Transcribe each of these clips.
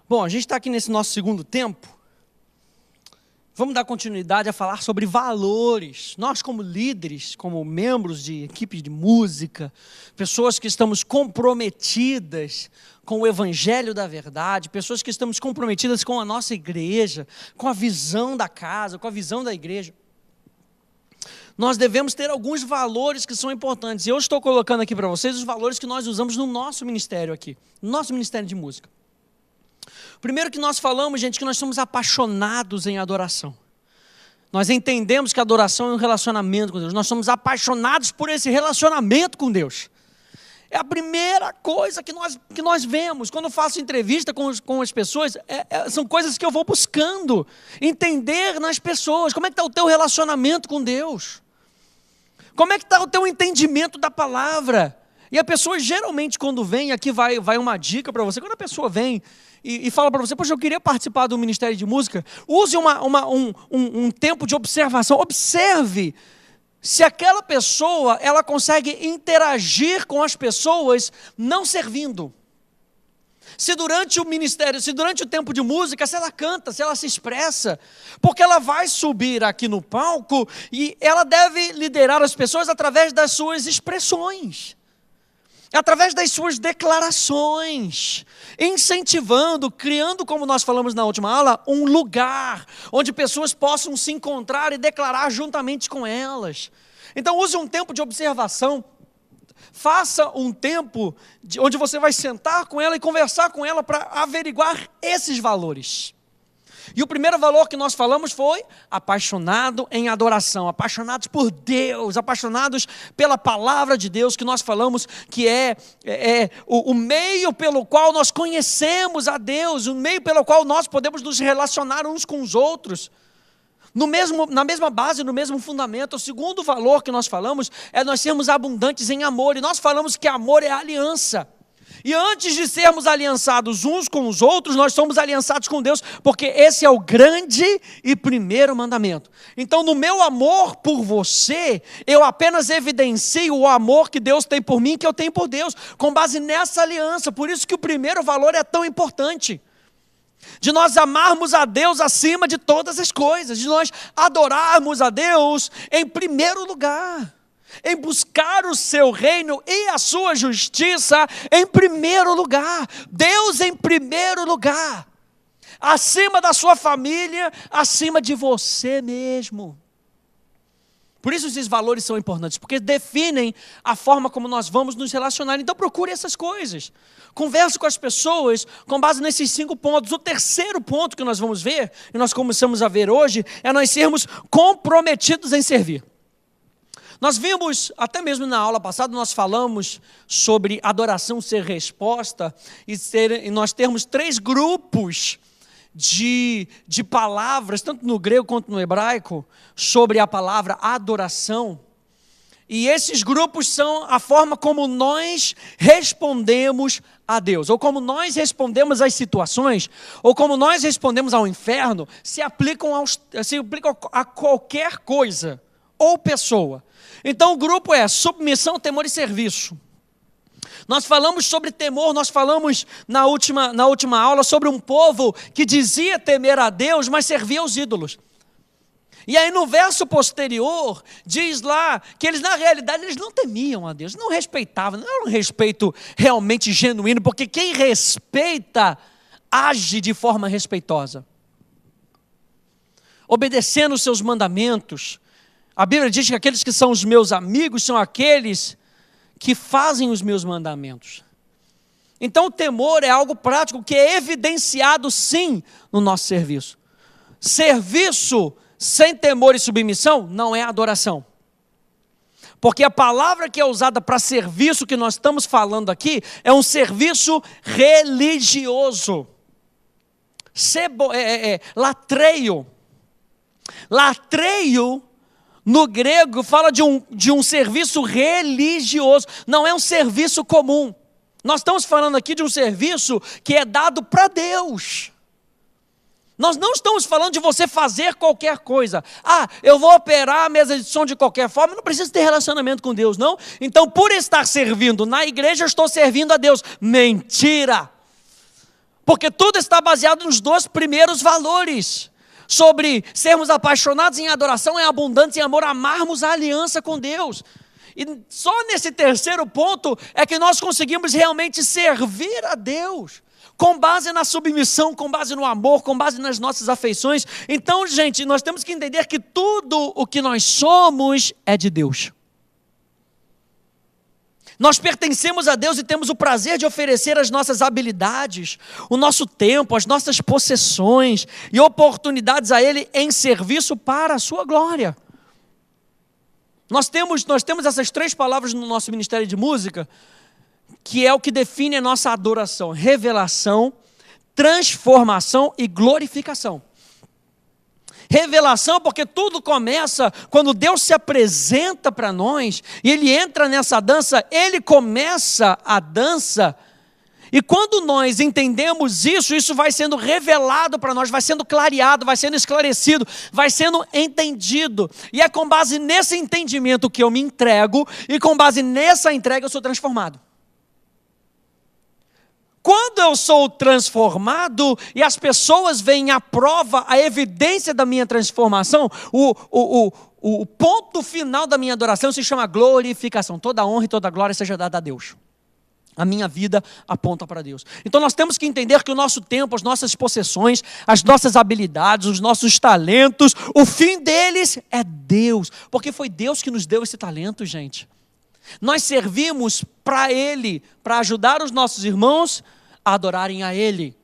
Bom, a gente está aqui nesse nosso segundo tempo. Vamos dar continuidade a falar sobre valores. Nós, como líderes, como membros de equipes de música, pessoas que estamos comprometidas com o evangelho da verdade, pessoas que estamos comprometidas com a nossa igreja, com a visão da casa, com a visão da igreja, nós devemos ter alguns valores que são importantes. E eu estou colocando aqui para vocês os valores que nós usamos no nosso ministério aqui, no nosso ministério de música. Primeiro que nós falamos, gente, que nós somos apaixonados em adoração. Nós entendemos que a adoração é um relacionamento com Deus. Nós somos apaixonados por esse relacionamento com Deus. É a primeira coisa que nós vemos. Quando eu faço entrevista com as pessoas, são coisas que eu vou buscando entender nas pessoas. Como é que está o teu relacionamento com Deus? Como é que está o teu entendimento da palavra? E a pessoa geralmente quando vem, aqui vai uma dica para você, quando a pessoa vem e fala para você, poxa, eu queria participar do Ministério de Música, use um tempo de observação, observe se aquela pessoa, ela consegue interagir com as pessoas não servindo. Se durante o ministério, se durante o tempo de música, se ela canta, se ela se expressa, porque ela vai subir aqui no palco e ela deve liderar as pessoas através das suas expressões. Através das suas declarações, incentivando, criando, como nós falamos na última aula, um lugar onde pessoas possam se encontrar e declarar juntamente com elas. Então use um tempo de observação, faça um tempo onde você vai sentar com ela e conversar com ela para averiguar esses valores. E o primeiro valor que nós falamos foi apaixonado em adoração, apaixonados por Deus, apaixonados pela palavra de Deus, que nós falamos que é o meio pelo qual nós conhecemos a Deus, o meio pelo qual nós podemos nos relacionar uns com os outros. Na mesma base, no mesmo fundamento. O segundo valor que nós falamos é nós sermos abundantes em amor, e nós falamos que amor é aliança. E antes de sermos aliançados uns com os outros, nós somos aliançados com Deus, porque esse é o grande e primeiro mandamento. Então, no meu amor por você, eu apenas evidencio o amor que Deus tem por mim, que eu tenho por Deus, com base nessa aliança. Por isso que o primeiro valor é tão importante. De nós amarmos a Deus acima de todas as coisas, de nós adorarmos a Deus em primeiro lugar. Em buscar o seu reino e a sua justiça em primeiro lugar. Deus em primeiro lugar. Acima da sua família, acima de você mesmo. Por isso esses valores são importantes, porque definem a forma como nós vamos nos relacionar. Então procure essas coisas. Converse com as pessoas com base nesses 5 pontos. O terceiro ponto que nós vamos ver, e nós começamos a ver hoje, é nós sermos comprometidos em servir. Nós vimos, até mesmo na aula passada, nós falamos sobre adoração ser resposta e nós termos 3 grupos de palavras, tanto no grego quanto no hebraico, sobre a palavra adoração. E esses grupos são a forma como nós respondemos a Deus, ou como nós respondemos às situações, ou como nós respondemos ao inferno, se aplicam a qualquer coisa ou pessoa. Então o grupo é submissão, temor e serviço. Nós falamos sobre temor, nós falamos na última aula sobre um povo que dizia temer a Deus, mas servia aos ídolos. E aí no verso posterior, diz lá que eles na realidade eles não temiam a Deus, não respeitavam, não era um respeito realmente genuíno, porque quem respeita, age de forma respeitosa. Obedecendo os seus mandamentos. A Bíblia diz que aqueles que são os meus amigos são aqueles que fazem os meus mandamentos. Então o temor é algo prático que é evidenciado sim no nosso serviço. Serviço sem temor e submissão não é adoração. Porque a palavra que é usada para serviço que nós estamos falando aqui é um serviço religioso. Latreio. Latreio no grego fala de um serviço religioso, não é um serviço comum. Nós estamos falando aqui de um serviço que é dado para Deus. Nós não estamos falando de você fazer qualquer coisa. Eu vou operar a mesa de som de qualquer forma, não preciso ter relacionamento com Deus, não. Então, por estar servindo na igreja, eu estou servindo a Deus. Mentira! Porque tudo está baseado nos dois primeiros valores. Sobre sermos apaixonados em adoração, em abundância, em amor, amarmos a aliança com Deus. E só nesse terceiro ponto é que nós conseguimos realmente servir a Deus. Com base na submissão, com base no amor, com base nas nossas afeições. Então, gente, nós temos que entender que tudo o que nós somos é de Deus. Nós pertencemos a Deus e temos o prazer de oferecer as nossas habilidades, o nosso tempo, as nossas possessões e oportunidades a Ele em serviço para a sua glória. Nós temos essas três palavras no nosso ministério de música, que é o que define a nossa adoração: revelação, transformação e glorificação. Revelação, porque tudo começa quando Deus se apresenta para nós, e Ele entra nessa dança, Ele começa a dança, e quando nós entendemos isso, isso vai sendo revelado para nós, vai sendo clareado, vai sendo esclarecido, vai sendo entendido, e é com base nesse entendimento que eu me entrego, e com base nessa entrega eu sou transformado. Quando eu sou transformado e as pessoas veem a prova, a evidência da minha transformação, o ponto final da minha adoração se chama glorificação. Toda honra e toda glória seja dada a Deus. A minha vida aponta para Deus. Então nós temos que entender que o nosso tempo, as nossas possessões, as nossas habilidades, os nossos talentos, o fim deles é Deus. Porque foi Deus que nos deu esse talento, gente. Nós servimos para Ele, para ajudar os nossos irmãos a adorarem a Ele,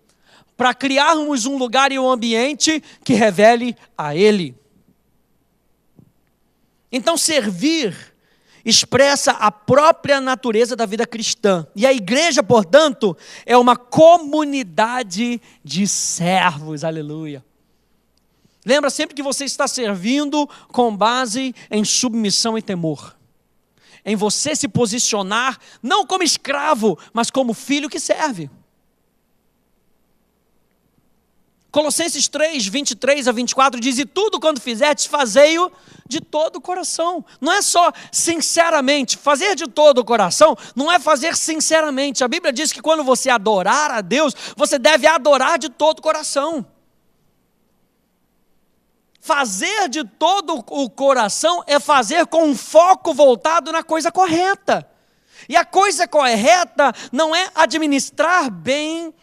para criarmos um lugar e um ambiente que revele a Ele. Então servir expressa a própria natureza da vida cristã. E a igreja, portanto, é uma comunidade de servos. Aleluia. Lembra sempre que você está servindo com base em submissão e temor. Em você se posicionar, não como escravo, mas como filho que serve. Colossenses 3, 23 a 24 diz: e tudo quando fizerdes, fazei-o de todo o coração. Não é só sinceramente, fazer de todo o coração não é fazer sinceramente. A Bíblia diz que quando você adorar a Deus, você deve adorar de todo o coração. Fazer de todo o coração é fazer com um foco voltado na coisa correta. E a coisa correta não é administrar bem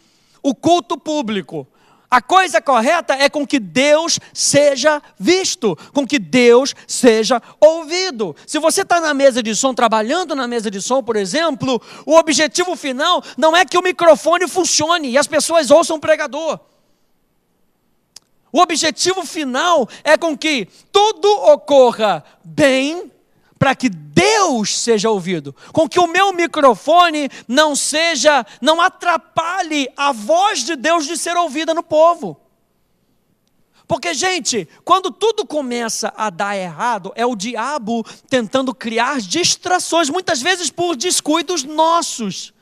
o culto público. A coisa correta é com que Deus seja visto, com que Deus seja ouvido. Se você está na mesa de som, trabalhando na mesa de som, por exemplo, o objetivo final não é que o microfone funcione e as pessoas ouçam o pregador. O objetivo final é com que tudo ocorra bem para que Deus seja ouvido. Com que o meu microfone não atrapalhe a voz de Deus de ser ouvida no povo. Porque, gente, quando tudo começa a dar errado, é o diabo tentando criar distrações, muitas vezes por descuidos nossos.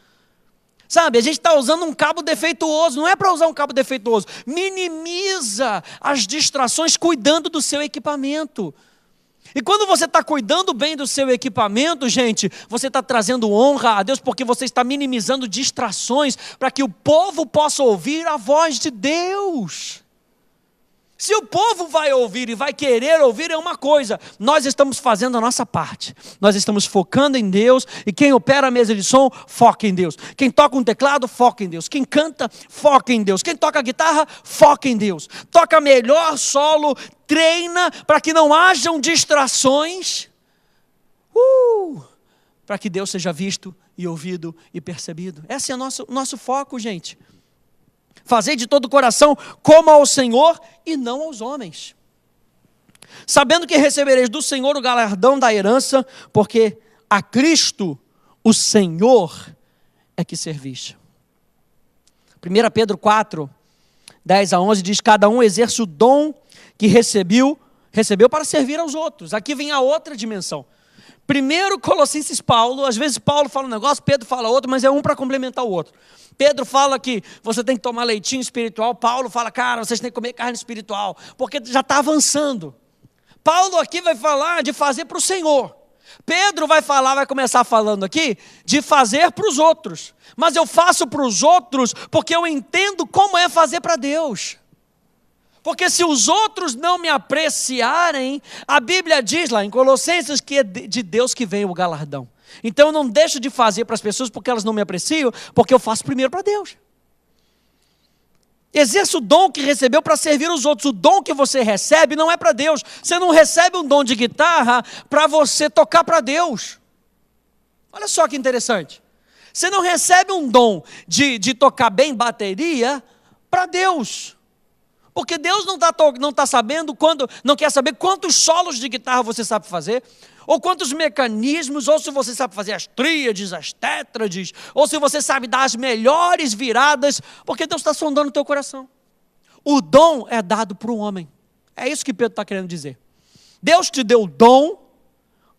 Sabe, a gente está usando um cabo defeituoso, não é para usar um cabo defeituoso. Minimiza as distrações cuidando do seu equipamento. E quando você está cuidando bem do seu equipamento, gente, você está trazendo honra a Deus, porque você está minimizando distrações para que o povo possa ouvir a voz de Deus. Se o povo vai ouvir e vai querer ouvir, é uma coisa. Nós estamos fazendo a nossa parte. Nós estamos focando em Deus. E quem opera a mesa de som, foca em Deus. Quem toca um teclado, foca em Deus. Quem canta, foca em Deus. Quem toca guitarra, foca em Deus. Toca melhor solo, treina para que não hajam distrações. Para que Deus seja visto e ouvido e percebido. Esse é o nosso foco, gente. Fazer de todo o coração como ao Senhor e não aos homens. Sabendo que recebereis do Senhor o galardão da herança, porque a Cristo, o Senhor, é que servis. 1 Pedro 4, 10 a 11 diz: cada um exerce o dom que recebeu para servir aos outros. Aqui vem a outra dimensão. Primeiro Colossenses Paulo, às vezes Paulo fala um negócio, Pedro fala outro, mas é um para complementar o outro. Pedro fala que você tem que tomar leitinho espiritual, Paulo fala, cara, vocês têm que comer carne espiritual, porque já está avançando. Paulo aqui vai falar de fazer para o Senhor. Pedro vai começar falando aqui de fazer para os outros. Mas eu faço para os outros porque eu entendo como é fazer para Deus. Porque se os outros não me apreciarem, a Bíblia diz lá em Colossenses que é de Deus que vem o galardão. Então eu não deixo de fazer para as pessoas porque elas não me apreciam, porque eu faço primeiro para Deus. Exerça o dom que recebeu para servir os outros. O dom que você recebe não é para Deus. Você não recebe um dom de guitarra para você tocar para Deus. Olha só que interessante. Você não recebe um dom de tocar bem bateria para Deus. Porque Deus não tá sabendo não quer saber quantos solos de guitarra você sabe fazer, ou quantos mecanismos, ou se você sabe fazer as tríades, as tétrades, ou se você sabe dar as melhores viradas, porque Deus está sondando o teu coração. O dom é dado para o homem. É isso que Pedro está querendo dizer. Deus te deu o dom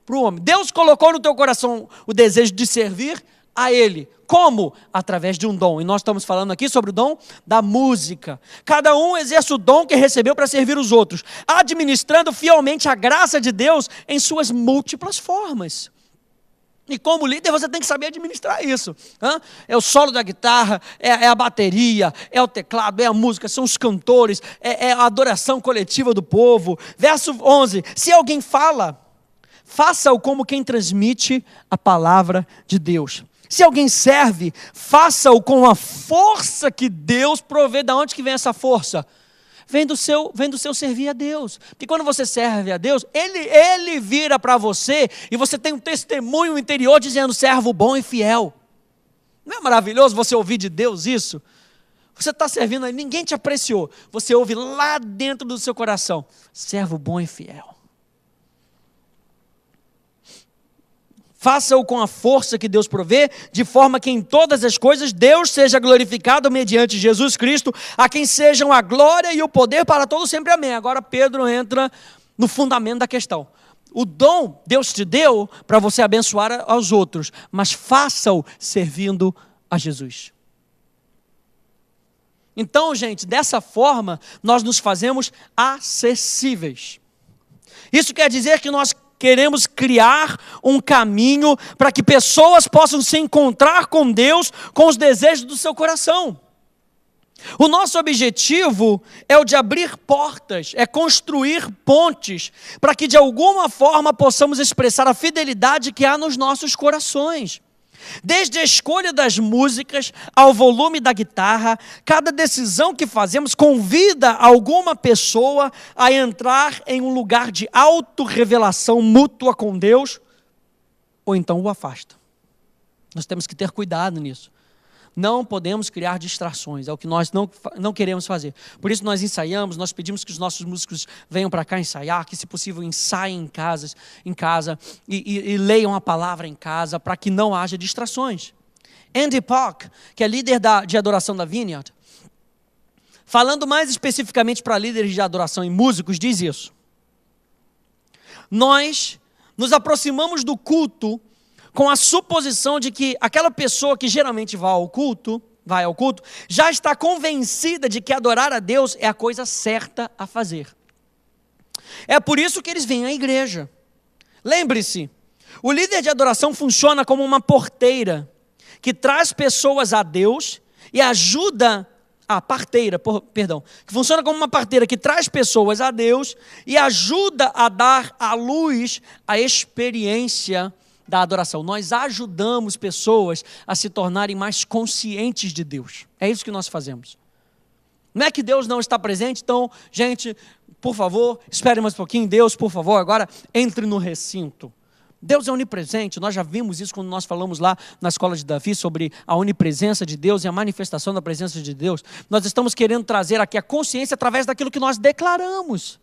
para o homem. Deus colocou no teu coração o desejo de servir a Ele. Como? Através de um dom. E nós estamos falando aqui sobre o dom da música. Cada um exerce o dom que recebeu para servir os outros, administrando fielmente a graça de Deus em suas múltiplas formas. E como líder você tem que saber administrar isso. É o solo da guitarra, é a bateria, é o teclado, é a música, são os cantores, é a adoração coletiva do povo. Verso 11, se alguém fala, faça-o como quem transmite a palavra de Deus. Se alguém serve, faça-o com a força que Deus provê. Da onde que vem essa força? Vem do seu servir a Deus. Porque quando você serve a Deus, Ele vira para você e você tem um testemunho interior dizendo: servo bom e fiel. Não é maravilhoso você ouvir de Deus isso? Você está servindo aí, ninguém te apreciou. Você ouve lá dentro do seu coração: servo bom e fiel. Faça-o com a força que Deus provê, de forma que em todas as coisas Deus seja glorificado mediante Jesus Cristo, a quem sejam a glória e o poder para todos sempre. Amém. Agora Pedro entra no fundamento da questão. O dom Deus te deu para você abençoar aos outros, mas faça-o servindo a Jesus. Então, gente, dessa forma nós nos fazemos acessíveis. Isso quer dizer que nós queremos criar um caminho para que pessoas possam se encontrar com Deus, com os desejos do seu coração. O nosso objetivo é o de abrir portas, é construir pontes, para que de alguma forma possamos expressar a fidelidade que há nos nossos corações. Desde a escolha das músicas ao volume da guitarra, cada decisão que fazemos convida alguma pessoa a entrar em um lugar de autorrevelação mútua com Deus, ou então o afasta. Nós temos que ter cuidado nisso. Não podemos criar distrações, é o que nós não queremos fazer. Por isso nós ensaiamos, nós pedimos que os nossos músicos venham para cá ensaiar, que se possível ensaiem em casa e leiam a palavra em casa, para que não haja distrações. Andy Park, que é líder de adoração da Vineyard, falando mais especificamente para líderes de adoração e músicos, diz isso: nós nos aproximamos do culto com a suposição de que aquela pessoa que geralmente vai ao culto, já está convencida de que adorar a Deus é a coisa certa a fazer. É por isso que eles vêm à igreja. Lembre-se, o líder de adoração funciona como uma porteira, que traz pessoas a Deus e ajuda... que funciona como uma parteira que traz pessoas a Deus e ajuda a dar à luz a experiência da adoração. Nós ajudamos pessoas a se tornarem mais conscientes de Deus. É isso que nós fazemos. Não é que Deus não está presente, então, gente, por favor, espere mais um pouquinho. Deus, por favor, agora entre no recinto. Deus é onipresente, nós já vimos isso quando nós falamos lá na escola de Davi sobre a onipresença de Deus e a manifestação da presença de Deus. Nós estamos querendo trazer aqui a consciência através daquilo que nós declaramos.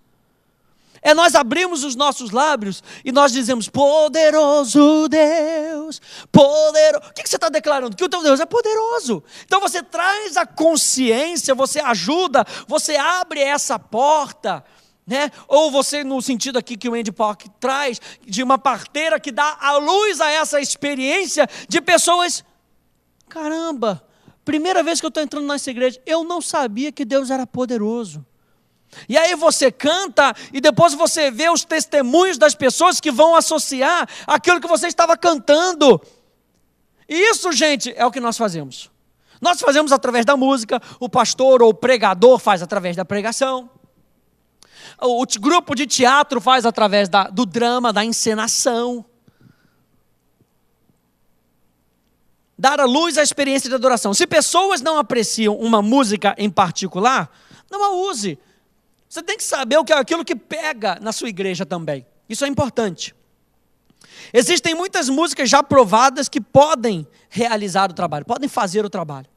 É nós abrimos os nossos lábios e nós dizemos: poderoso Deus, poderoso. O que você está declarando? Que o teu Deus é poderoso. Então você traz a consciência, você ajuda, você abre essa porta, né? Ou você, no sentido aqui que o Andy Park traz, de uma parteira que dá a luz a essa experiência de pessoas. Caramba, primeira vez que eu estou entrando nessa igreja, eu não sabia que Deus era poderoso. E aí você canta e depois você vê os testemunhos das pessoas que vão associar aquilo que você estava cantando. E isso, gente, é o que nós fazemos. Nós fazemos através da música, o pastor ou o pregador faz através da pregação. O grupo de teatro faz através do drama, da encenação. Dar à luz a experiência de adoração. Se pessoas não apreciam uma música em particular, não a use. Você tem que saber o que é aquilo que pega na sua igreja também. Isso é importante. Existem muitas músicas já provadas que podem realizar o trabalho, podem fazer o trabalho.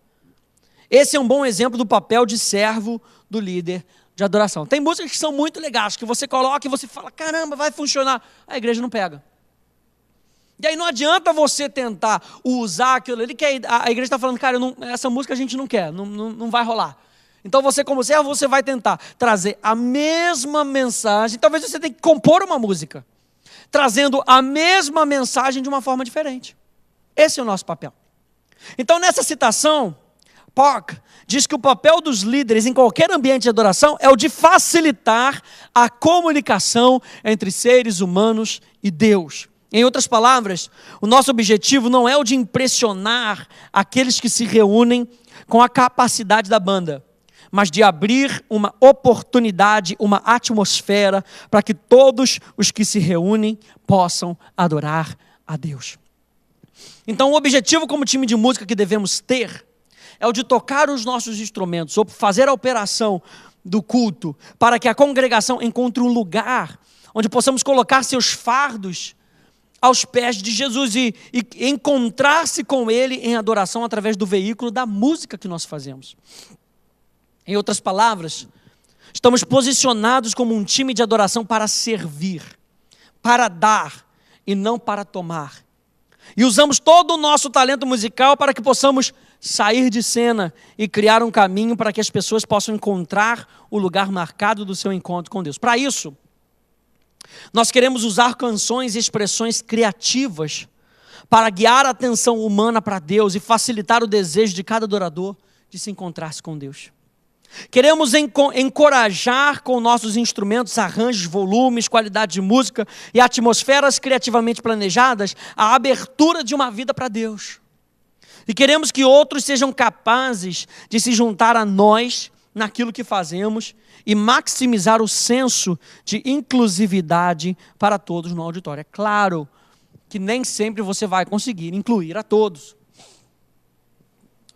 Esse é um bom exemplo do papel de servo do líder de adoração. Tem músicas que são muito legais, que você coloca e você fala, caramba, vai funcionar. A igreja não pega. E aí não adianta você tentar usar aquilo ali, que a igreja está falando, cara, essa música a gente não quer, não vai rolar. Então você, como servo, você vai tentar trazer a mesma mensagem. Talvez você tenha que compor uma música, trazendo a mesma mensagem de uma forma diferente. Esse é o nosso papel. Então nessa citação, Park diz que o papel dos líderes em qualquer ambiente de adoração é o de facilitar a comunicação entre seres humanos e Deus. Em outras palavras, o nosso objetivo não é o de impressionar aqueles que se reúnem com a capacidade da banda, mas de abrir uma oportunidade, uma atmosfera para que todos os que se reúnem possam adorar a Deus. Então, o objetivo como time de música que devemos ter é o de tocar os nossos instrumentos, ou fazer a operação do culto, para que a congregação encontre um lugar onde possamos colocar seus fardos aos pés de Jesus e encontrar-se com Ele em adoração através do veículo da música que nós fazemos. Em outras palavras, estamos posicionados como um time de adoração para servir, para dar e não para tomar. E usamos todo o nosso talento musical para que possamos sair de cena e criar um caminho para que as pessoas possam encontrar o lugar marcado do seu encontro com Deus. Para isso, nós queremos usar canções e expressões criativas para guiar a atenção humana para Deus e facilitar o desejo de cada adorador de se encontrar-se com Deus. Queremos encorajar com nossos instrumentos, arranjos, volumes, qualidade de música e atmosferas criativamente planejadas a abertura de uma vida para Deus. E queremos que outros sejam capazes de se juntar a nós naquilo que fazemos e maximizar o senso de inclusividade para todos no auditório. É claro que nem sempre você vai conseguir incluir a todos.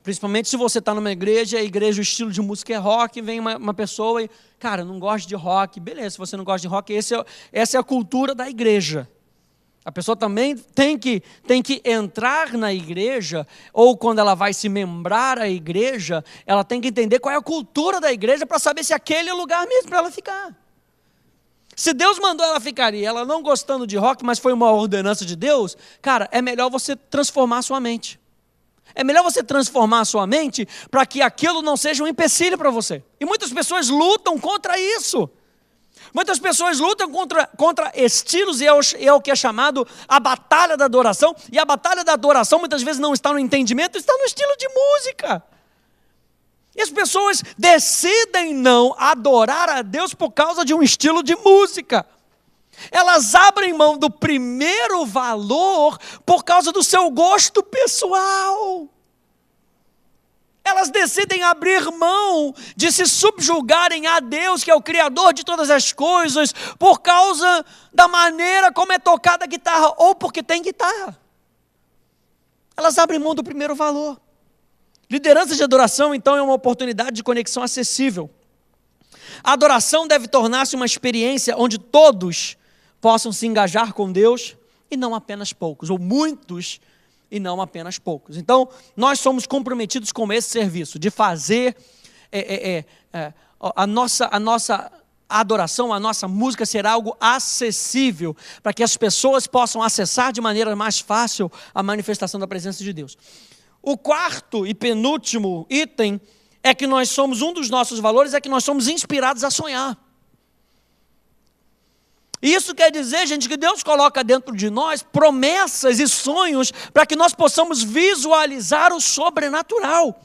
Principalmente se você está numa igreja, o estilo de música é rock, vem uma pessoa e, cara, eu não gosto de rock. Beleza, se você não gosta de rock, essa é a cultura da igreja. A pessoa também tem que entrar na igreja, ou quando ela vai se membrar à igreja, ela tem que entender qual é a cultura da igreja para saber se aquele é o lugar mesmo para ela ficar. Se Deus mandou ela ficar e ela não gostando de rock, mas foi uma ordenança de Deus, cara, é melhor você transformar a sua mente. É melhor você transformar a sua mente para que aquilo não seja um empecilho para você. E muitas pessoas lutam contra isso. Muitas pessoas lutam contra estilos e é o que é chamado a batalha da adoração. E a batalha da adoração muitas vezes não está no entendimento, está no estilo de música. E as pessoas decidem não adorar a Deus por causa de um estilo de música. Elas abrem mão do primeiro valor por causa do seu gosto pessoal. Elas decidem abrir mão de se subjugarem a Deus, que é o Criador de todas as coisas, por causa da maneira como é tocada a guitarra, ou porque tem guitarra. Elas abrem mão do primeiro valor. Liderança de adoração, então, é uma oportunidade de conexão acessível. A adoração deve tornar-se uma experiência onde todos possam se engajar com Deus, e não apenas poucos, ou muitos, e não apenas poucos. Então, nós somos comprometidos com esse serviço, de fazer a nossa adoração, a nossa música ser algo acessível, para que as pessoas possam acessar de maneira mais fácil a manifestação da presença de Deus. O quarto e penúltimo item é que nós somos, um dos nossos valores é que nós somos inspirados a sonhar. Isso quer dizer, gente, que Deus coloca dentro de nós promessas e sonhos para que nós possamos visualizar o sobrenatural.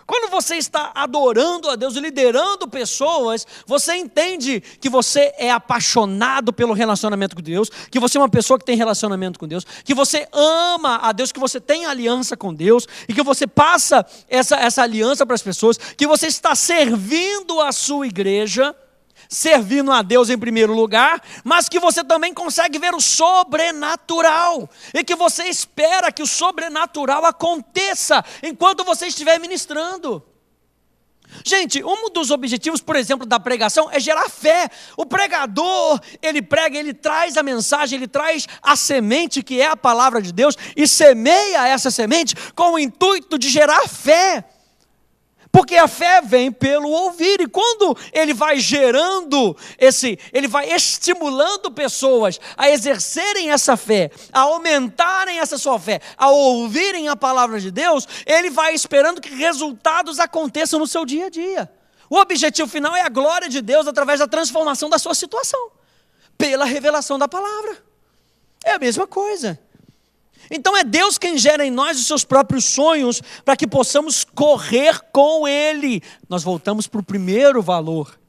Quando você está adorando a Deus, liderando pessoas, você entende que você é apaixonado pelo relacionamento com Deus, que você é uma pessoa que tem relacionamento com Deus, que você ama a Deus, que você tem aliança com Deus, e que você passa essa aliança para as pessoas, que você está servindo a sua igreja, servindo a Deus em primeiro lugar, mas que você também consegue ver o sobrenatural, e que você espera que o sobrenatural aconteça enquanto você estiver ministrando. Gente, um dos objetivos, por exemplo, da pregação é gerar fé. O pregador, ele prega, ele traz a mensagem, ele traz a semente que é a palavra de Deus, e semeia essa semente com o intuito de gerar fé. Porque a fé vem pelo ouvir, e quando ele vai gerando ele vai estimulando pessoas a exercerem essa fé, a aumentarem essa sua fé, a ouvirem a palavra de Deus, ele vai esperando que resultados aconteçam no seu dia a dia. O objetivo final é a glória de Deus através da transformação da sua situação, pela revelação da palavra. É a mesma coisa. Então é Deus quem gera em nós os seus próprios sonhos, para que possamos correr com Ele. Nós voltamos para o primeiro valor.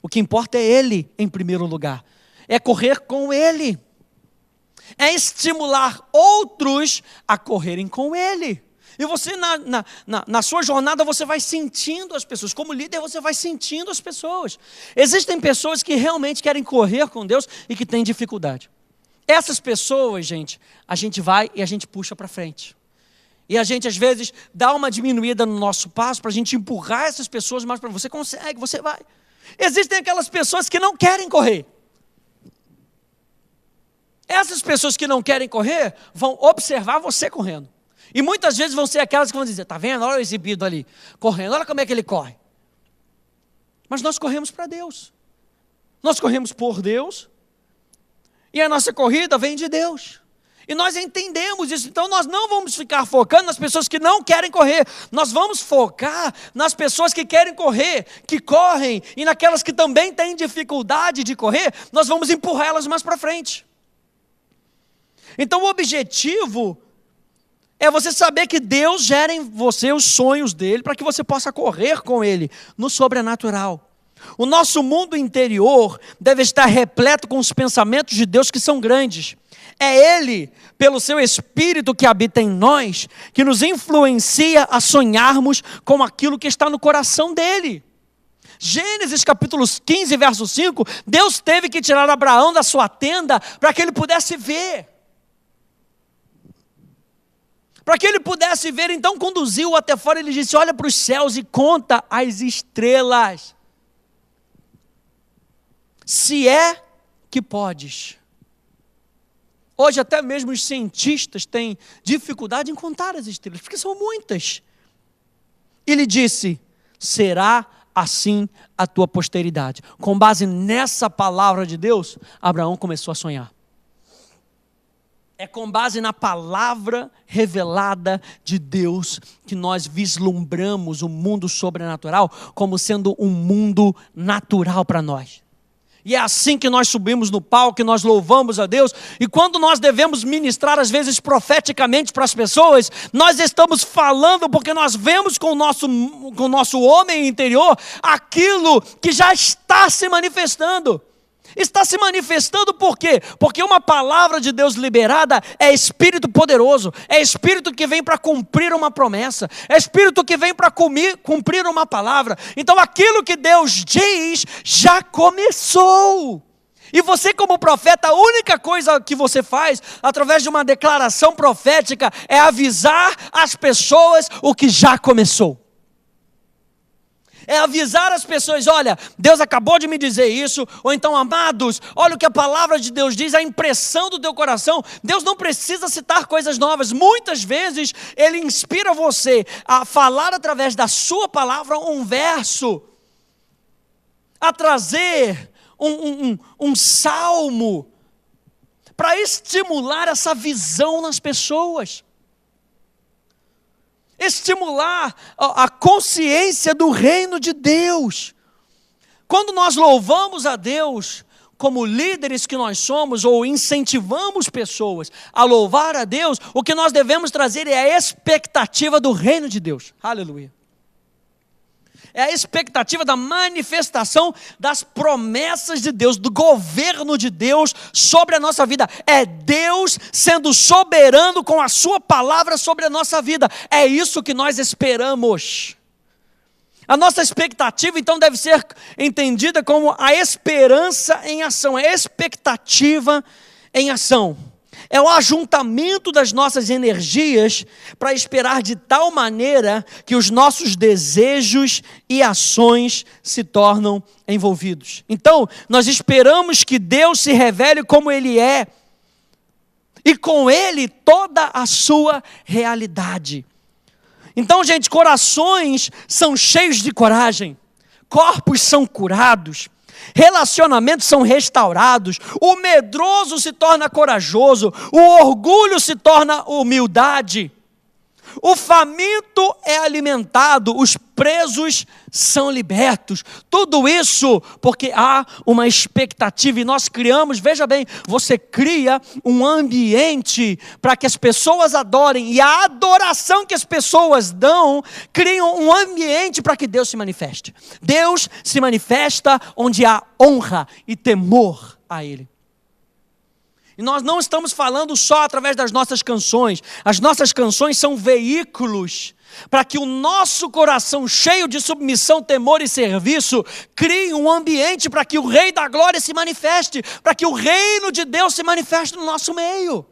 O que importa é Ele em primeiro lugar. É correr com Ele. É estimular outros a correrem com Ele. E você na sua jornada você vai sentindo as pessoas. Como líder você vai sentindo as pessoas. Existem pessoas que realmente querem correr com Deus e que têm dificuldade. Essas pessoas, gente, a gente vai e a gente puxa para frente. E a gente, às vezes, dá uma diminuída no nosso passo para a gente empurrar essas pessoas mais para você. Consegue, você vai. Existem aquelas pessoas que não querem correr. Essas pessoas que não querem correr vão observar você correndo. E muitas vezes vão ser aquelas que vão dizer, tá vendo? Olha o exibido ali, correndo, olha como é que ele corre. Mas nós corremos para Deus. Nós corremos por Deus. E a nossa corrida vem de Deus. E nós entendemos isso. Então nós não vamos ficar focando nas pessoas que não querem correr. Nós vamos focar nas pessoas que querem correr, que correm. E naquelas que também têm dificuldade de correr, nós vamos empurrar elas mais para frente. Então o objetivo é você saber que Deus gera em você os sonhos dele, para que você possa correr com ele no sobrenatural. O nosso mundo interior deve estar repleto com os pensamentos de Deus que são grandes. É Ele, pelo seu Espírito que habita em nós, que nos influencia a sonharmos com aquilo que está no coração dEle. Gênesis capítulo 15, verso 5, Deus teve que tirar Abraão da sua tenda para que ele pudesse ver. Para que ele pudesse ver, então conduziu-o até fora e ele disse, olha para os céus e conta as estrelas. Se é que podes. Hoje até mesmo os cientistas têm dificuldade em contar as estrelas, porque são muitas. Ele disse, será assim a tua posteridade. Com base nessa palavra de Deus, Abraão começou a sonhar. É com base na palavra revelada de Deus que nós vislumbramos o mundo sobrenatural como sendo um mundo natural para nós. E é assim que nós subimos no palco, que nós louvamos a Deus. E quando nós devemos ministrar, às vezes profeticamente para as pessoas, nós estamos falando porque nós vemos com o nosso homem interior aquilo que já está se manifestando. Está se manifestando por quê? Porque uma palavra de Deus liberada é espírito poderoso, é espírito que vem para cumprir uma promessa, é espírito que vem para cumprir uma palavra. Então aquilo que Deus diz já começou. E você como profeta, a única coisa que você faz através de uma declaração profética é avisar as pessoas o que já começou. É avisar as pessoas, olha, Deus acabou de me dizer isso, ou então, amados, olha o que a palavra de Deus diz, a impressão do teu coração. Deus não precisa citar coisas novas, muitas vezes Ele inspira você a falar através da sua palavra um verso, a trazer um salmo, para estimular essa visão nas pessoas. Estimular a consciência do reino de Deus. Quando nós louvamos a Deus, como líderes que nós somos, ou incentivamos pessoas a louvar a Deus, o que nós devemos trazer é a expectativa do reino de Deus. Aleluia. É a expectativa da manifestação das promessas de Deus, do governo de Deus sobre a nossa vida. É Deus sendo soberano com a sua palavra sobre a nossa vida. É isso que nós esperamos. A nossa expectativa, então, deve ser entendida como a esperança em ação, a expectativa em ação. É o ajuntamento das nossas energias para esperar de tal maneira que os nossos desejos e ações se tornam envolvidos. Então, nós esperamos que Deus se revele como Ele é, e com Ele toda a sua realidade. Então, gente, corações são cheios de coragem, corpos são curados, relacionamentos são restaurados, o medroso se torna corajoso, o orgulho se torna humildade, o faminto é alimentado, os presos são libertos. Tudo isso porque há uma expectativa e nós criamos, veja bem, você cria um ambiente para que as pessoas adorem, e a adoração que as pessoas dão, criam um ambiente para que Deus se manifeste. Deus se manifesta onde há honra e temor a Ele. E nós não estamos falando só através das nossas canções. As nossas canções são veículos para que o nosso coração cheio de submissão, temor e serviço crie um ambiente para que o Rei da Glória se manifeste, para que o reino de Deus se manifeste no nosso meio.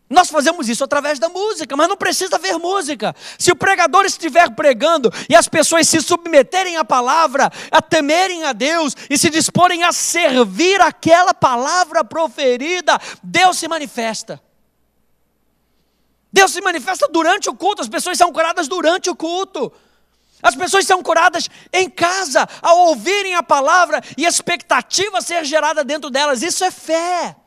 Nós fazemos isso através da música, mas não precisa haver música. Se o pregador estiver pregando e as pessoas se submeterem à palavra, a temerem a Deus e se disporem a servir aquela palavra proferida, Deus se manifesta. Deus se manifesta durante o culto, as pessoas são curadas durante o culto. As pessoas são curadas em casa, ao ouvirem a palavra e a expectativa ser gerada dentro delas. Isso é fé.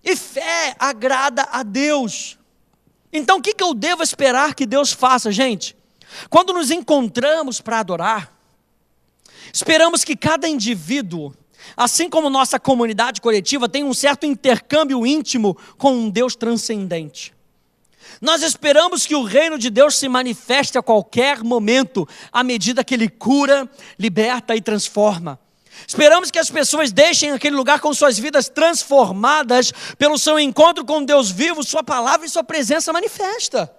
E fé agrada a Deus. Então o que eu devo esperar que Deus faça, gente? Quando nos encontramos para adorar, esperamos que cada indivíduo, assim como nossa comunidade coletiva, tenha um certo intercâmbio íntimo com um Deus transcendente. Nós esperamos que o reino de Deus se manifeste a qualquer momento, à medida que Ele cura, liberta e transforma. Esperamos que as pessoas deixem aquele lugar com suas vidas transformadas pelo seu encontro com Deus vivo, sua palavra e sua presença manifesta.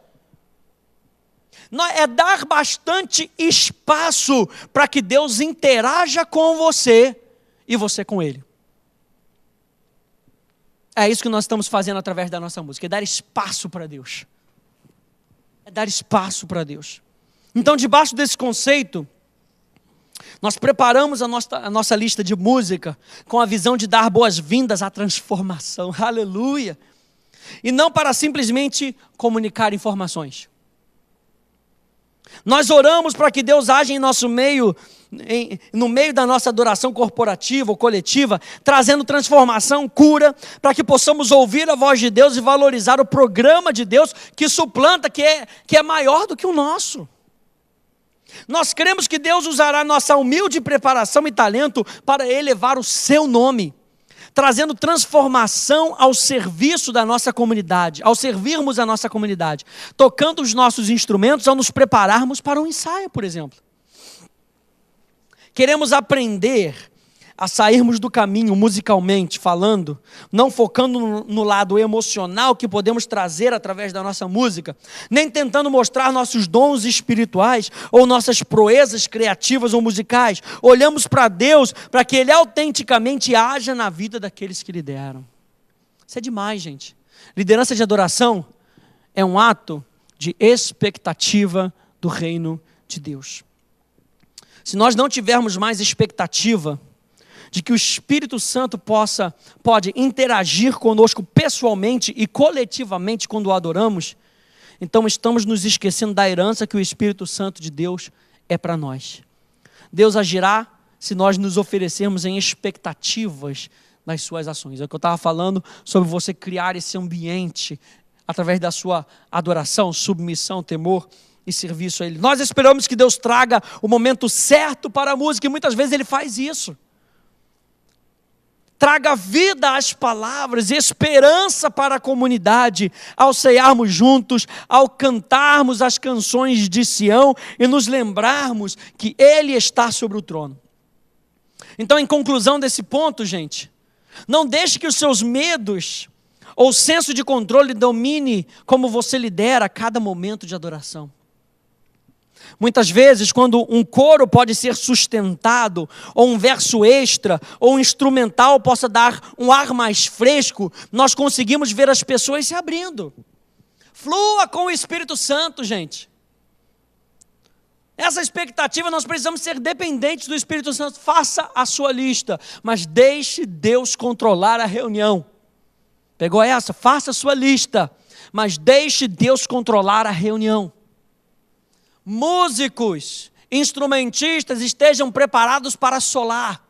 É dar bastante espaço para que Deus interaja com você e você com Ele. É isso que nós estamos fazendo através da nossa música, é dar espaço para Deus. É dar espaço para Deus. Então, debaixo desse conceito, nós preparamos a nossa lista de música com a visão de dar boas-vindas à transformação, aleluia, e não para simplesmente comunicar informações. Nós oramos para que Deus age em nosso meio, no meio da nossa adoração corporativa ou coletiva, trazendo transformação, cura, para que possamos ouvir a voz de Deus e valorizar o programa de Deus que suplanta, que é maior do que o nosso. Nós cremos que Deus usará nossa humilde preparação e talento para elevar o seu nome, trazendo transformação ao serviço da nossa comunidade, ao servirmos a nossa comunidade, tocando os nossos instrumentos ao nos prepararmos para um ensaio, por exemplo. Queremos aprender a sairmos do caminho musicalmente falando, não focando no lado emocional que podemos trazer através da nossa música, nem tentando mostrar nossos dons espirituais ou nossas proezas criativas ou musicais. Olhamos para Deus para que Ele autenticamente haja na vida daqueles que lideram. Isso é demais, gente. Liderança de adoração é um ato de expectativa do reino de Deus. Se nós não tivermos mais expectativa de que o Espírito Santo pode interagir conosco pessoalmente e coletivamente quando o adoramos, então estamos nos esquecendo da herança que o Espírito Santo de Deus é para nós. Deus agirá se nós nos oferecermos em expectativas nas suas ações. É o que eu estava falando sobre você criar esse ambiente através da sua adoração, submissão, temor e serviço a Ele. Nós esperamos que Deus traga o momento certo para a música e muitas vezes Ele faz isso. traga vida às palavras, esperança para a comunidade, ao cearmos juntos, ao cantarmos as canções de Sião e nos lembrarmos que Ele está sobre o trono. Então, em conclusão desse ponto, gente, não deixe que os seus medos ou senso de controle domine como você lidera cada momento de adoração. Muitas vezes, quando um coro pode ser sustentado, ou um verso extra, ou um instrumental possa dar um ar mais fresco, nós conseguimos ver as pessoas se abrindo. Flua com o Espírito Santo, gente. Essa expectativa, nós precisamos ser dependentes do Espírito Santo. Faça a sua lista, mas deixe Deus controlar a reunião. Pegou essa? Faça a sua lista, mas deixe Deus controlar a reunião. Músicos, instrumentistas, estejam preparados para solar.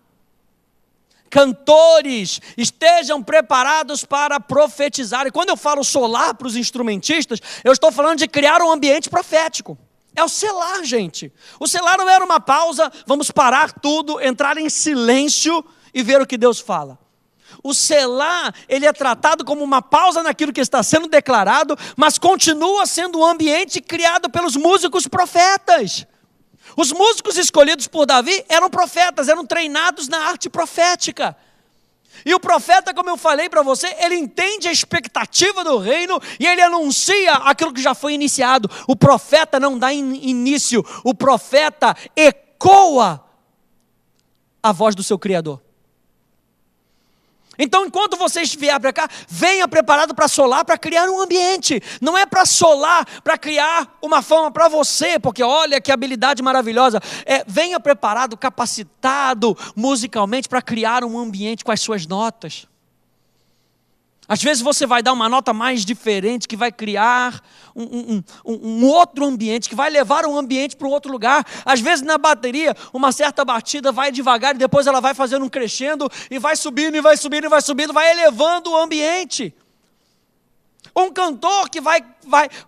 Cantores, estejam preparados para profetizar. E quando eu falo solar para os instrumentistas, eu estou falando de criar um ambiente profético. É o selar, gente. O selar não era uma pausa, vamos parar tudo, entrar em silêncio e ver o que Deus fala. O selar, ele é tratado como uma pausa naquilo que está sendo declarado, mas continua sendo um ambiente criado pelos músicos profetas. Os músicos escolhidos por Davi eram profetas, eram treinados na arte profética. E o profeta, como eu falei para você, ele entende a expectativa do reino e ele anuncia aquilo que já foi iniciado. O profeta não dá início, o profeta ecoa a voz do seu Criador. Então, enquanto você estiver para cá, venha preparado para solar, para criar um ambiente. Não é para solar, para criar uma fama para você, porque olha que habilidade maravilhosa. Venha preparado, capacitado musicalmente para criar um ambiente com as suas notas. Às vezes você vai dar uma nota mais diferente, que vai criar um outro ambiente, que vai levar um ambiente para um outro lugar. Às vezes na bateria, uma certa batida vai devagar e depois ela vai fazendo um crescendo e vai subindo, e vai subindo, e vai subindo, vai elevando o ambiente. Um cantor que vai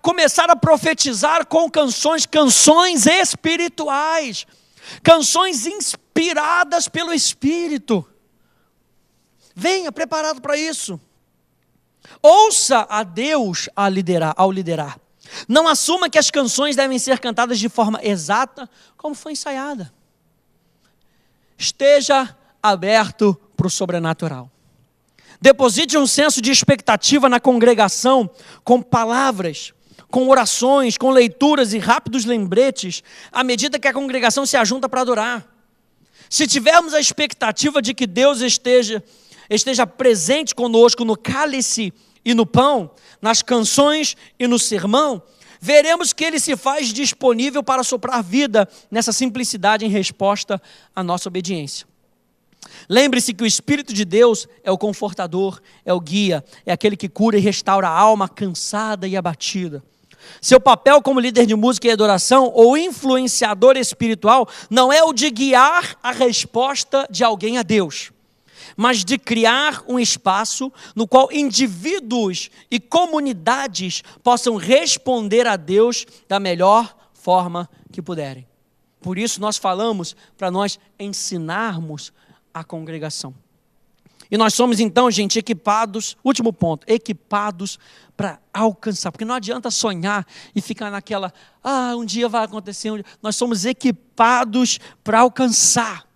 começar a profetizar com canções espirituais, canções inspiradas pelo Espírito. Venha preparado para isso. Ouça a Deus ao liderar. Não assuma que as canções devem ser cantadas de forma exata, como foi ensaiada. Esteja aberto para o sobrenatural. Deposite um senso de expectativa na congregação, com palavras, com orações, com leituras e rápidos lembretes, à medida que a congregação se ajunta para adorar. Se tivermos a expectativa de que Deus esteja presente conosco no cálice e no pão, nas canções e no sermão, veremos que Ele se faz disponível para soprar vida nessa simplicidade em resposta à nossa obediência. Lembre-se que o Espírito de Deus é o confortador, é o guia, é aquele que cura e restaura a alma cansada e abatida. Seu papel como líder de música e adoração ou influenciador espiritual não é o de guiar a resposta de alguém a Deus, mas de criar um espaço no qual indivíduos e comunidades possam responder a Deus da melhor forma que puderem. Por isso nós falamos para nós ensinarmos a congregação. E nós somos então, gente, equipados, último ponto, equipados para alcançar, porque não adianta sonhar e ficar naquela, um dia vai acontecer, nós somos equipados para alcançar.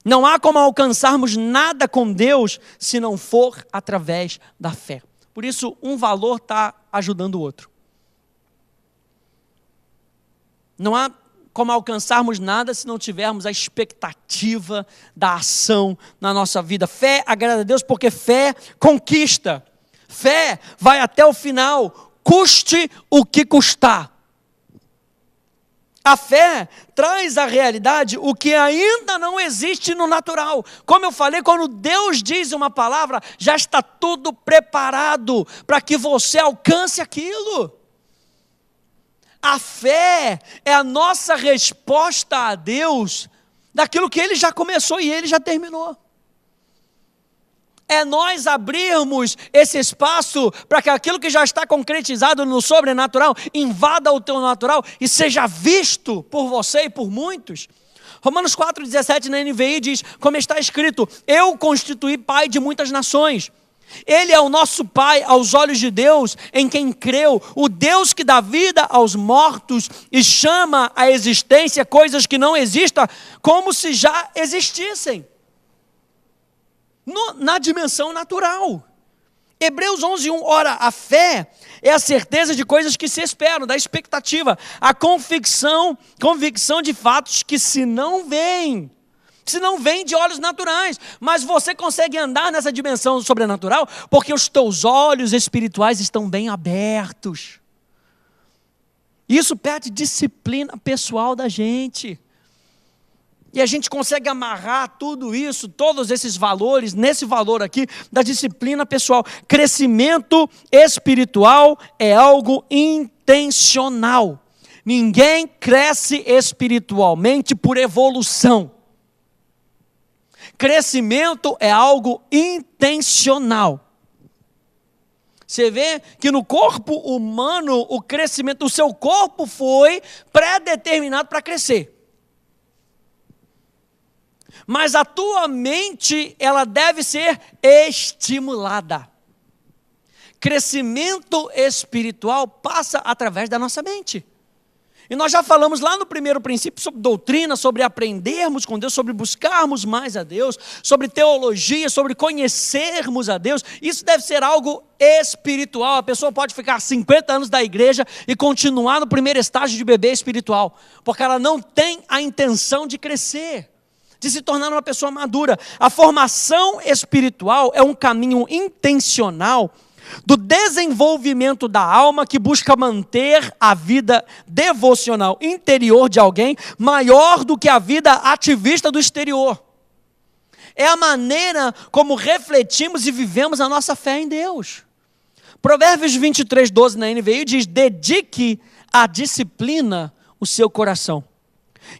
Não há como alcançarmos nada com Deus se não for através da fé. Por isso, um valor está ajudando o outro. Não há como alcançarmos nada se não tivermos a expectativa da ação na nossa vida. Fé agrada a Deus porque fé conquista. Fé vai até o final, custe o que custar. A fé traz à realidade o que ainda não existe no natural. Como eu falei, quando Deus diz uma palavra, já está tudo preparado para que você alcance aquilo. A fé é a nossa resposta a Deus daquilo que Ele já começou e Ele já terminou. É nós abrirmos esse espaço para que aquilo que já está concretizado no sobrenatural invada o teu natural e seja visto por você e por muitos. Romanos 4,17 na NVI diz, como está escrito, eu constituí pai de muitas nações. Ele é o nosso Pai aos olhos de Deus, em quem creu, o Deus que dá vida aos mortos e chama à existência coisas que não existam, como se já existissem. Na dimensão natural. Hebreus 11:1, ora, a fé é a certeza de coisas que se esperam, da expectativa, a convicção de fatos que se não vêm de olhos naturais, mas você consegue andar nessa dimensão sobrenatural, porque os teus olhos espirituais estão bem abertos. Isso pede disciplina pessoal da gente. E a gente consegue amarrar tudo isso, todos esses valores, nesse valor aqui, da disciplina pessoal. Crescimento espiritual é algo intencional. Ninguém cresce espiritualmente por evolução. Crescimento é algo intencional. Você vê que no corpo humano, o crescimento do seu corpo foi pré-determinado para crescer. Mas a tua mente, ela deve ser estimulada. Crescimento espiritual passa através da nossa mente. E nós já falamos lá no primeiro princípio sobre doutrina, sobre aprendermos com Deus, sobre buscarmos mais a Deus, sobre teologia, sobre conhecermos a Deus. Isso deve ser algo espiritual. A pessoa pode ficar 50 anos da igreja e continuar no primeiro estágio de bebê espiritual, porque ela não tem a intenção de crescer, de se tornar uma pessoa madura. A formação espiritual é um caminho intencional do desenvolvimento da alma que busca manter a vida devocional interior de alguém maior do que a vida ativista do exterior. É a maneira como refletimos e vivemos a nossa fé em Deus. Provérbios 23:12 na NVI diz, dedique à disciplina o seu coração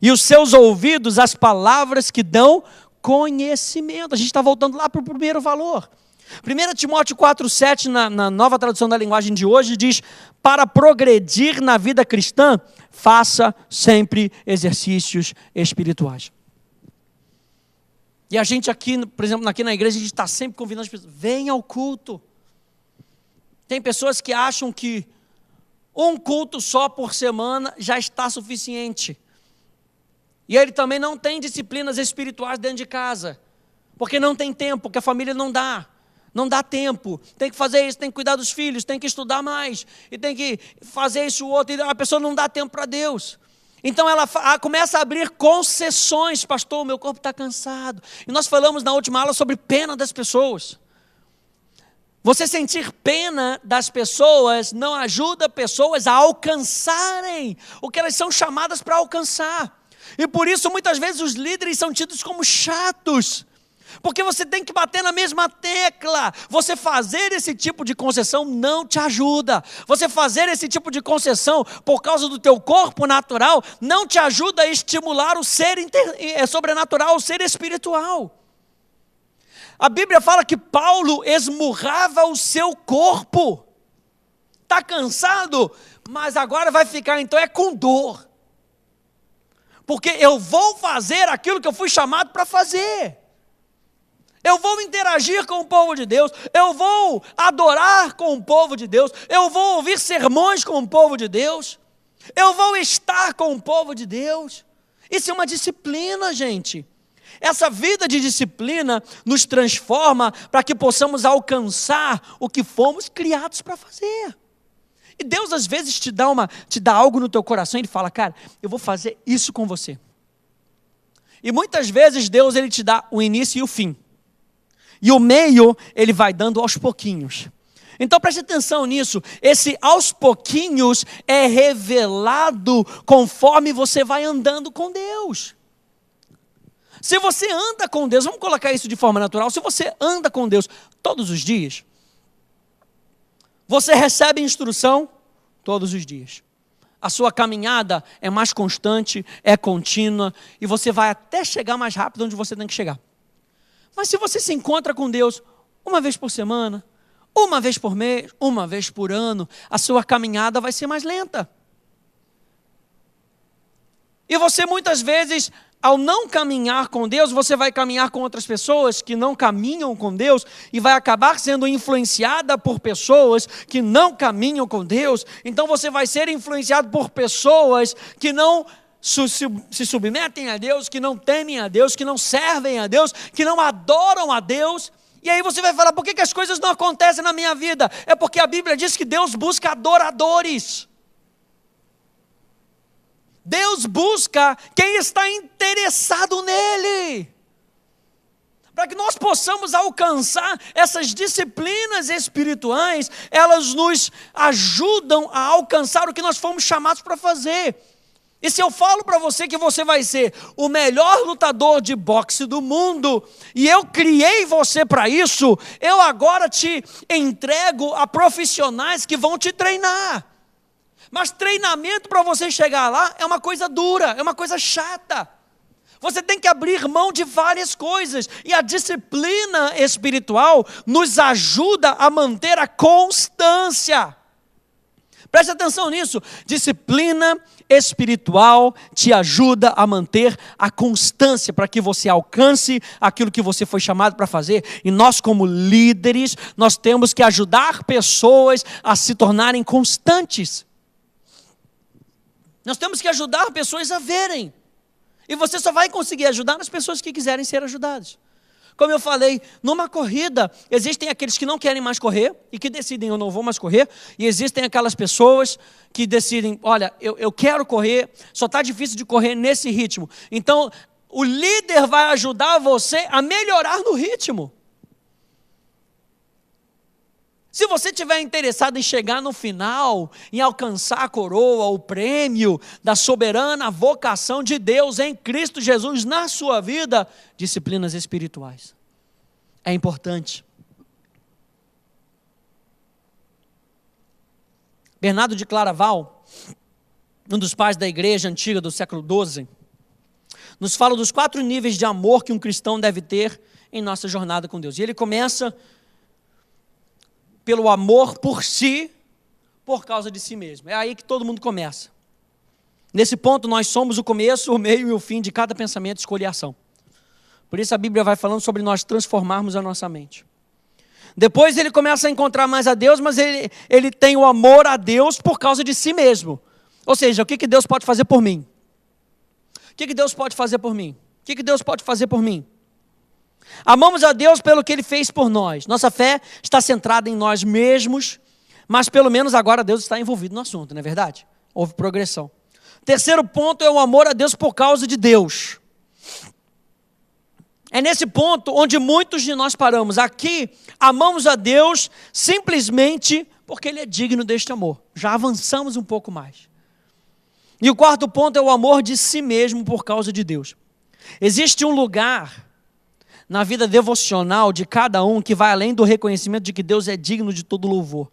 e os seus ouvidos às palavras que dão conhecimento. A gente está voltando lá para o primeiro valor. 1 Timóteo 4,7, na nova tradução da linguagem de hoje, diz, para progredir na vida cristã, faça sempre exercícios espirituais. E a gente aqui, por exemplo, aqui na igreja, a gente está sempre convidando as pessoas, venha ao culto. Tem pessoas que acham que um culto só por semana já está suficiente. E ele também não tem disciplinas espirituais dentro de casa, porque não tem tempo, porque a família não dá. Não dá tempo, tem que fazer isso, tem que cuidar dos filhos, tem que estudar mais, e tem que fazer isso outro, e a pessoa não dá tempo para Deus. Então ela começa a abrir concessões, pastor, meu corpo está cansado. E nós falamos na última aula sobre pena das pessoas. Você sentir pena das pessoas não ajuda pessoas a alcançarem o que elas são chamadas para alcançar. E por isso muitas vezes os líderes são tidos como chatos. Porque você tem que bater na mesma tecla. Você fazer esse tipo de concessão não te ajuda. Você fazer esse tipo de concessão por causa do teu corpo natural não te ajuda a estimular o ser sobrenatural, o ser espiritual. A Bíblia fala que Paulo esmurrava o seu corpo. Está cansado? Mas agora vai ficar então com dor. Porque eu vou fazer aquilo que eu fui chamado para fazer. Eu vou interagir com o povo de Deus, eu vou adorar com o povo de Deus, eu vou ouvir sermões com o povo de Deus, eu vou estar com o povo de Deus. Isso é uma disciplina, gente. Essa vida de disciplina nos transforma para que possamos alcançar o que fomos criados para fazer. E Deus às vezes te dá algo no teu coração e Ele fala, cara, eu vou fazer isso com você. E muitas vezes Deus ele te dá o início e o fim. E o meio, ele vai dando aos pouquinhos. Então preste atenção nisso. Esse aos pouquinhos é revelado conforme você vai andando com Deus. Se você anda com Deus, vamos colocar isso de forma natural. Se você anda com Deus todos os dias, você recebe instrução todos os dias. A sua caminhada é mais constante, é contínua, e você vai até chegar mais rápido onde você tem que chegar. Mas se você se encontra com Deus uma vez por semana, uma vez por mês, uma vez por ano, a sua caminhada vai ser mais lenta. E você muitas vezes ao não caminhar com Deus, você vai caminhar com outras pessoas que não caminham com Deus e vai acabar sendo influenciada por pessoas que não caminham com Deus. Então você vai ser influenciado por pessoas que não se submetem a Deus, que não temem a Deus, que não servem a Deus, que não adoram a Deus. E aí você vai falar, por que as coisas não acontecem na minha vida? É porque a Bíblia diz que Deus busca adoradores. Deus busca quem está interessado nele. Para que nós possamos alcançar essas disciplinas espirituais, elas nos ajudam a alcançar o que nós fomos chamados para fazer. E se eu falo para você que você vai ser o melhor lutador de boxe do mundo, e eu criei você para isso, eu agora te entrego a profissionais que vão te treinar. Mas treinamento para você chegar lá é uma coisa dura, é uma coisa chata. Você tem que abrir mão de várias coisas. E a disciplina espiritual nos ajuda a manter a constância. Preste atenção nisso. Disciplina espiritual te ajuda a manter a constância para que você alcance aquilo que você foi chamado para fazer. E nós, como líderes, nós temos que ajudar pessoas a se tornarem constantes. Nós temos que ajudar pessoas a verem. E você só vai conseguir ajudar as pessoas que quiserem ser ajudadas. Como eu falei, numa corrida, existem aqueles que não querem mais correr e que decidem, eu não vou mais correr. E existem aquelas pessoas que decidem, olha, eu quero correr, só está difícil de correr nesse ritmo. Então, o líder vai ajudar você a melhorar no ritmo. Se você estiver interessado em chegar no final, em alcançar a coroa, o prêmio da soberana vocação de Deus em Cristo Jesus na sua vida, disciplinas espirituais. É importante. Bernardo de Claraval, um dos pais da igreja antiga do século XII, nos fala dos 4 níveis de amor que um cristão deve ter em nossa jornada com Deus. E ele começa pelo amor por si, por causa de si mesmo. É aí que todo mundo começa. Nesse ponto, nós somos o começo, o meio e o fim de cada pensamento, escolha e ação. Por isso a Bíblia vai falando sobre nós transformarmos a nossa mente. Depois ele começa a encontrar mais a Deus, mas ele tem o amor a Deus por causa de si mesmo. Ou seja, o que Deus pode fazer por mim? O que Deus pode fazer por mim? O que Deus pode fazer por mim? Amamos a Deus pelo que Ele fez por nós. Nossa fé está centrada em nós mesmos, mas pelo menos agora Deus está envolvido no assunto, não é verdade? Houve progressão. Terceiro ponto é o amor a Deus por causa de Deus. É nesse ponto onde muitos de nós paramos. Aqui, amamos a Deus simplesmente porque Ele é digno deste amor. Já avançamos um pouco mais. E o quarto ponto é o amor de si mesmo por causa de Deus. Existe um lugar na vida devocional de cada um que vai além do reconhecimento de que Deus é digno de todo louvor.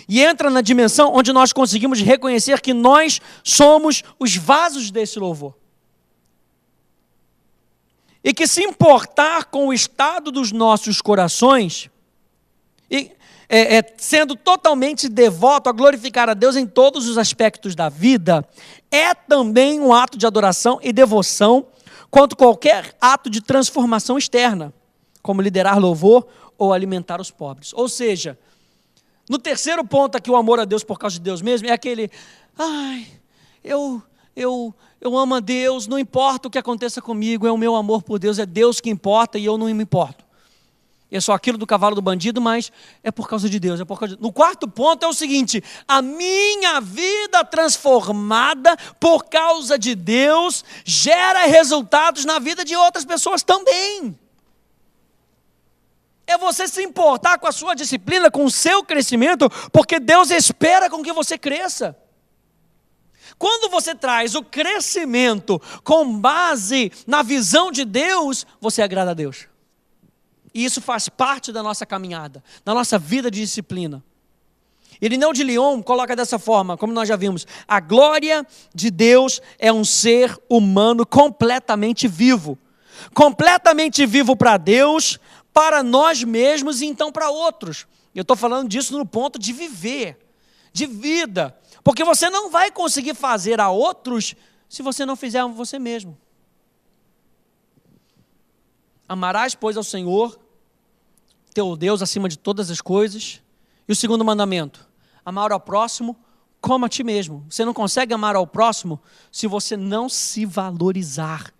E entra na dimensão onde nós conseguimos reconhecer que nós somos os vasos desse louvor. E que se importar com o estado dos nossos corações, sendo totalmente devoto a glorificar a Deus em todos os aspectos da vida, é também um ato de adoração e devoção quanto qualquer ato de transformação externa, como liderar louvor ou alimentar os pobres. Ou seja, no terceiro ponto aqui, o amor a Deus por causa de Deus mesmo, é aquele, eu amo a Deus, não importa o que aconteça comigo, é o meu amor por Deus, é Deus que importa e eu não me importo. É só aquilo do cavalo do bandido, mas é por causa de Deus. No quarto ponto é o seguinte, a minha vida transformada por causa de Deus gera resultados na vida de outras pessoas também. É você se importar com a sua disciplina, com o seu crescimento, porque Deus espera com que você cresça. Quando você traz o crescimento com base na visão de Deus, você agrada a Deus. E isso faz parte da nossa caminhada, da nossa vida de disciplina. Irineu de Lyon coloca dessa forma, como nós já vimos, a glória de Deus é um ser humano completamente vivo para Deus, para nós mesmos e então para outros. Eu estou falando disso no ponto de viver, de vida, porque você não vai conseguir fazer a outros se você não fizer a você mesmo. Amarás, pois, ao Senhor, teu Deus, acima de todas as coisas. E o segundo mandamento, amar ao próximo como a ti mesmo. Você não consegue amar ao próximo se você não se valorizar.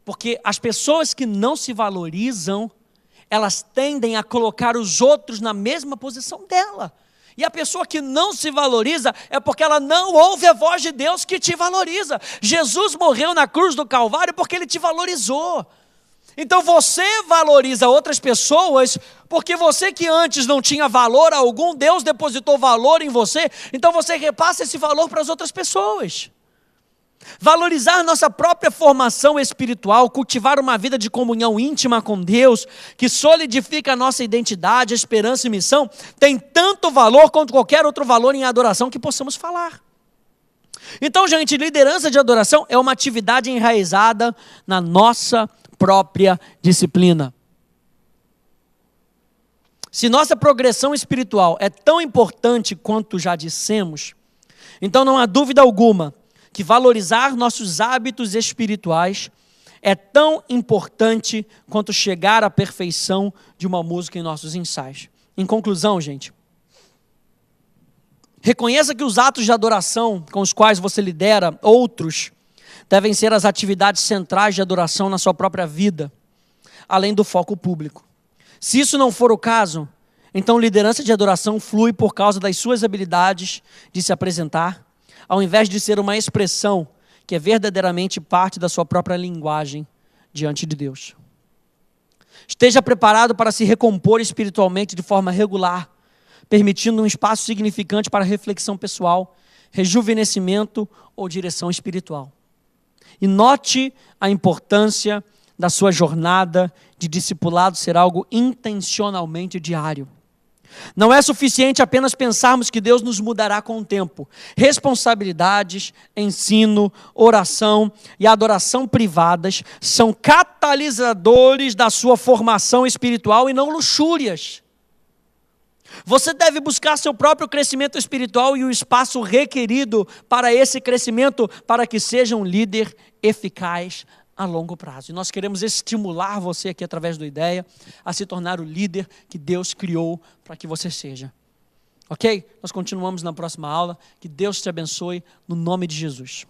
Porque as pessoas que não se valorizam, elas tendem a colocar os outros na mesma posição dela. E a pessoa que não se valoriza é porque ela não ouve a voz de Deus que te valoriza. Jesus morreu na cruz do Calvário porque Ele te valorizou. Então você valoriza outras pessoas porque você que antes não tinha valor algum, Deus depositou valor em você, então você repassa esse valor para as outras pessoas. Valorizar nossa própria formação espiritual, cultivar uma vida de comunhão íntima com Deus, que solidifica a nossa identidade, esperança e missão, tem tanto valor quanto qualquer outro valor em adoração que possamos falar. Então, gente, liderança de adoração é uma atividade enraizada na nossa própria disciplina. Se nossa progressão espiritual é tão importante quanto já dissemos, então não há dúvida alguma que valorizar nossos hábitos espirituais é tão importante quanto chegar à perfeição de uma música em nossos ensaios. Em conclusão, gente, reconheça que os atos de adoração com os quais você lidera outros devem ser as atividades centrais de adoração na sua própria vida, além do foco público. Se isso não for o caso, então liderança de adoração flui por causa das suas habilidades de se apresentar, ao invés de ser uma expressão que é verdadeiramente parte da sua própria linguagem diante de Deus. Esteja preparado para se recompor espiritualmente de forma regular, permitindo um espaço significante para reflexão pessoal, rejuvenescimento ou direção espiritual. E note a importância da sua jornada de discipulado ser algo intencionalmente diário. Não é suficiente apenas pensarmos que Deus nos mudará com o tempo. Responsabilidades, ensino, oração e adoração privadas são catalisadores da sua formação espiritual e não luxúrias. Você deve buscar seu próprio crescimento espiritual e o espaço requerido para esse crescimento, para que seja um líder eficaz a longo prazo. E nós queremos estimular você aqui através do Ideia a se tornar o líder que Deus criou para que você seja. Ok? Nós continuamos na próxima aula. Que Deus te abençoe no nome de Jesus.